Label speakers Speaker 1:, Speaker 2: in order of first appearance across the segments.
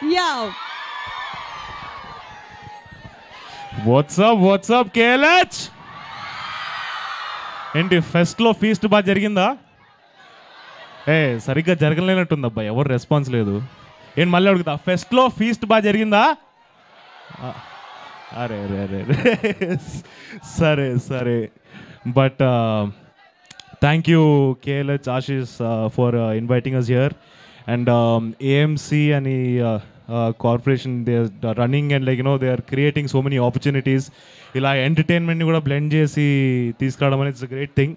Speaker 1: Yeah.
Speaker 2: What's up KLH? ఏంటి ఫెస్ట్లో feast బాగా జరిగిందా? సరిగ్గా జరగలేనట్టుంది అబ్బాయి, ఎవరు రెస్పాన్స్ లేదు. ఏంటి మళ్ళీ అడుగుతా, ఫెస్ట్లో ఫీస్ట్ బాగా జరిగిందా? అరే అరే అరే సరే సరే. But thank you KLH Ashish for inviting us here. And AMC అని corporation they are running and like they are creating so many opportunities. ఇలా ఎంటర్టైన్మెంట్ని కూడా బ్లెండ్ చేసి తీసుకురావడం అనేది it's a great thing.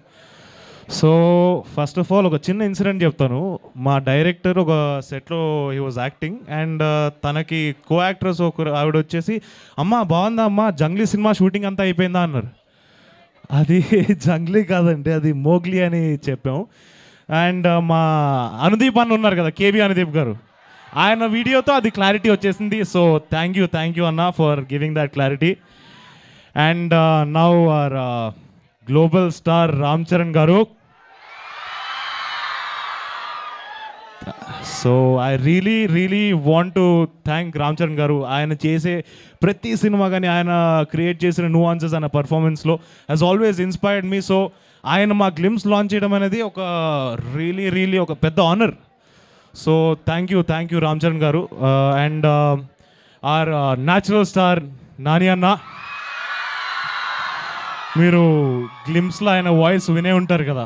Speaker 2: So first of all ఒక చిన్న incident చెప్తాను. మా డైరెక్టర్ ఒక సెట్లో హీ వాజ్ యాక్టింగ్ అండ్ తనకి కో యాక్టర్స్ ఒక ఆవిడ వచ్చేసి, అమ్మ బాగుందా అమ్మ, జంగ్లీ సినిమా షూటింగ్ అంతా అయిపోయిందా అన్నారు. అది జంగ్లీ కాదండి, అది మోగ్లీ అని చెప్పాం. అండ్ మా అనుదీప్ అన్న ఉన్నారు కదా, KB అనుదీప్ గారు, ఆయన వీడియోతో అది క్లారిటీ వచ్చేసింది. సో థ్యాంక్ యూ అన్న for giving that clarity. And now our global star Ram Charan garu. So I really want to thank Ram Charan garu. ఆయన చేసే ప్రతి సినిమా కానీ ఆయన క్రియేట్ చేసిన nuances ఆయన పర్ఫార్మెన్స్లో has always inspired me. So ఆయన మా గ్లిమ్స్ లాంచ్ చేయడం అనేది ఒక రియలీ ఒక పెద్ద honour. So thank you Ram Charan garu. And our natural star Nani అన్న, మీరు గ్లిమ్స్లో ఆయన వాయిస్ వినే ఉంటారు కదా,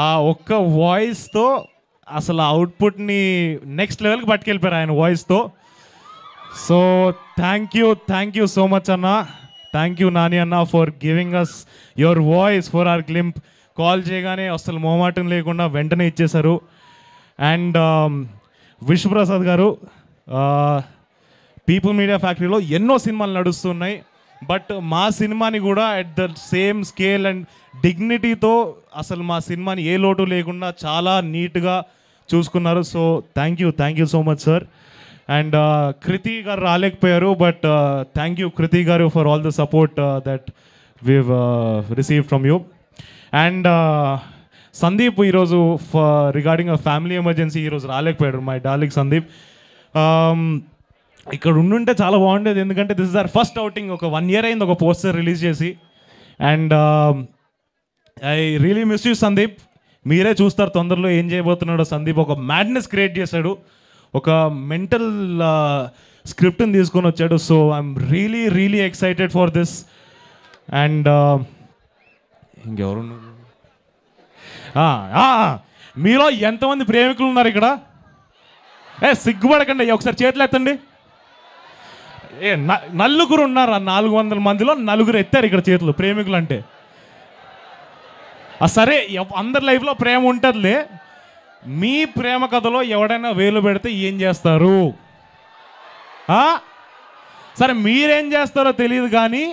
Speaker 2: ఆ ఒక్క వాయిస్తో అసలు అవుట్పుట్ని నెక్స్ట్ లెవెల్కి పట్టుకెళ్ళిపోయారు ఆయన వాయిస్తో. So thank you so much అన్న. థ్యాంక్ యూ నాని అన్న for giving us your voice for our glimpse. Call చేయగానే అసలు మొహమాటం లేకుండా వెంటనే ఇచ్చేశారు. అండ్ విశ్వప్రసాద్ గారు, పీపుల్ మీడియా ఫ్యాక్టరీలో ఎన్నో సినిమాలు నడుస్తున్నాయి, బట్ మా సినిమాని కూడా at the same scale and డిగ్నిటీతో అసలు మా సినిమాని ఏ లోటు లేకుండా చాలా నీట్గా చూసుకున్నారు. So thank you so much sir. And Kriti garu రాలేకపోయారు, but thank you Kriti garu for all the support that we've receive from you. And Sandeep ఈరోజు రిగార్డింగ్ అ ఫ్యామిలీ ఎమర్జెన్సీ ఈరోజు రాలేకపోయాడు, మై డార్లింగ్ సందీప్. ఇక్కడ ఉండుంటే చాలా బాగుండేది, ఎందుకంటే this is our first outing. ఒక 1 year అయింది ఒక పోస్టర్ రిలీజ్ చేసి. And I really miss you Sandeep. మీరే చూస్తారు తొందరలో ఏం చేయబోతున్నాడో సందీప్. ఒక మ్యాడ్నెస్ క్రియేట్ చేశాడు, ఒక మెంటల్ స్క్రిప్ట్ని తీసుకొని వచ్చాడు. So I'm really excited for this. And ఇంకెవరు మీలో ఎంతమంది ప్రేమికులు ఉన్నారు ఇక్కడ? సిగ్గుపడకండి, ఒకసారి చేతులు ఎత్తండి. నలుగురు ఉన్నారు, 400 మందిలో 4 ఎత్తారు ఇక్కడ చేతులు ప్రేమికులు అంటే. సరే, అందరి లైఫ్లో ప్రేమ ఉంటుందిలే. మీ ప్రేమ కథలో ఎవడైనా వేలు పెడితే ఏం చేస్తారు? సరే మీరేం చేస్తారో తెలియదు, కానీ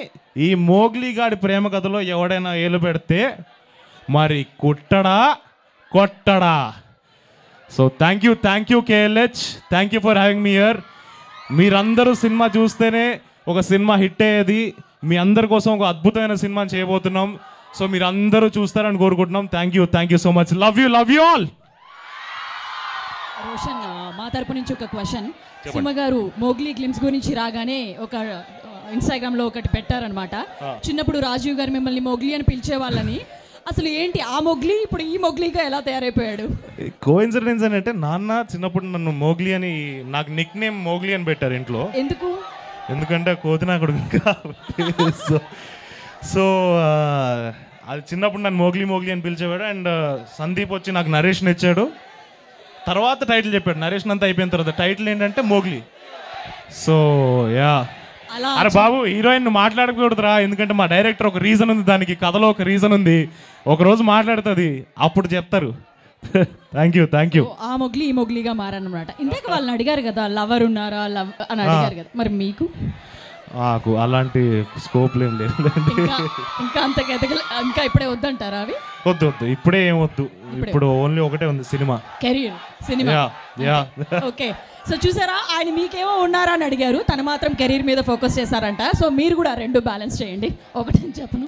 Speaker 2: ఈ మోగ్లీ గాడి ప్రేమ కథలో ఎవడైనా వేలు పెడితే మరి కొట్టడా? So thank you KLH, thank you for having me here. మీరందరూ సినిమా చూస్తేనే ఒక సినిమా హిట్ అయ్యేది. మీ అందరి కోసం ఒక అద్భుతమైన సినిమాని చేయబోతున్నాం. సో మీరు అందరూ చూస్తారని కోరుకుంటున్నాం. Thank you so much. Love you all.
Speaker 1: Roshan, మా తరపు నుంచి ఒక క్వశ్చన్. సింహ గారు మోగ్లీ గ్లిమ్స్ గురించి రాగానే ఒక ఇన్స్టాగ్రామ్లో ఒకటి పెట్టారనమాట. చిన్నప్పుడు రాజీవ్ గారు మిమ్మల్ని మోగ్లీ అని పిలిచేవాళ్ళని. అసలు ఏంటి ఆ మొగ్లీ ఇప్పుడు ఈ మొగ్లీగా ఎలా తయారైపోయాడు?
Speaker 2: కోఇన్సిడెన్స్ అంటే నాన్న చిన్నప్పుడు నన్ను మోగ్లీ అని, నాకు నిక్ నేమ్ మోగ్లీ అని పెట్టారు ఇంట్లో. ఎందుకంటే కోతినాకుడు కాబట్టి. సో అది చిన్నప్పుడు నన్ను మోగ్లీ అని పిలిచేవాడు. అండ్ సందీప్ వచ్చి నాకు నరేషన్ ఇచ్చాడు, తర్వాత టైటిల్ చెప్పాడు. నరేషన్ అంతా అయిపోయిన తర్వాత టైటిల్ ఏంటంటే మోగ్లీ. సో అరే బాబు, హీరోయిన్ మాట్లాడకూడదురా, ఎందుకంటే మా డైరెక్టర్ ఒక రీజన్ ఉంది, దానికి కథలో ఒక రీజన్ ఉంది, ఒకరోజు మాట్లాడుతుంది, అప్పుడు చెప్తారు. Thank you.
Speaker 1: ఆ మొగ్లీ ఈ మొగ్లీగా మారన్నమాట. ఇందాక వాళ్ళని అడిగారు కదా, లవర్ ఉన్నారా అని అడిగారు కదా, మరి మీకు?
Speaker 2: నాకు అలాంటి స్కోప్ ఏం లేదు.
Speaker 1: ఇంకా ఇప్పుడే వద్దంటారా అవి?
Speaker 2: వద్దు ఇప్పుడే ఏం వద్దు. ఇప్పుడు ఓన్లీ ఒకటే ఉంది, సినిమా.
Speaker 1: ఓకే. సో చూసారా, ఆయన మీకేమో ఉన్నారా అని అడిగారు, తను మాత్రం కెరీర్ మీద ఫోకస్ చేశారంట. సో మీరు కూడా 2 బ్యాలెన్స్ చేయండి, ఒకటని చెప్పను.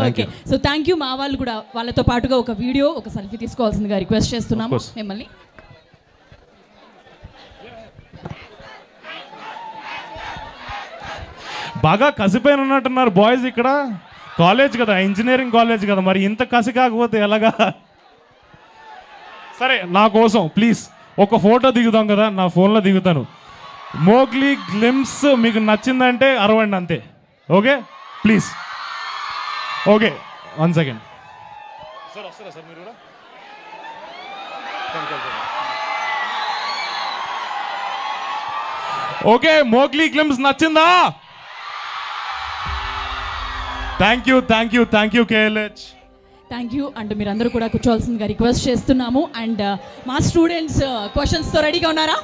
Speaker 1: ఓకే. So thank you. మా వాళ్ళు కూడా వాళ్ళతో పాటుగా ఒక వీడియో, ఒక సెల్ఫీ తీసుకోవాల్సిందిగా రిక్వెస్ట్ చేస్తున్నాము మిమ్మల్ని.
Speaker 2: బాగా కసిపోయిన ఉన్నట్టున్నారు బాయ్స్ ఇక్కడ. కాలేజ్ కదా, ఇంజనీరింగ్ కాలేజ్ కదా, మరి ఇంత కసి కాకపోతే ఎలాగా? సరే నా కోసం ప్లీజ్ ఒక ఫోటో దిగుతాం కదా, నా ఫోన్లో దిగుతాను. మోగ్లీ గ్లిమ్స్ మీకు నచ్చిందంటే అరవండి అంతే. Okay please. Okay 1 second sir. వస్తారా సార్ మీరు కూడా? ఓకే, మోగ్లీ గ్లిమ్స్ నచ్చిందా? Thank you KLH.
Speaker 1: Thank you. And మీరందరూ కూడా కూర్చోవాల్సిందిగా రిక్వెస్ట్ చేస్తున్నాము. అండ్ మా స్టూడెంట్స్ క్వశ్చన్స్తో రెడీగా ఉన్నారా?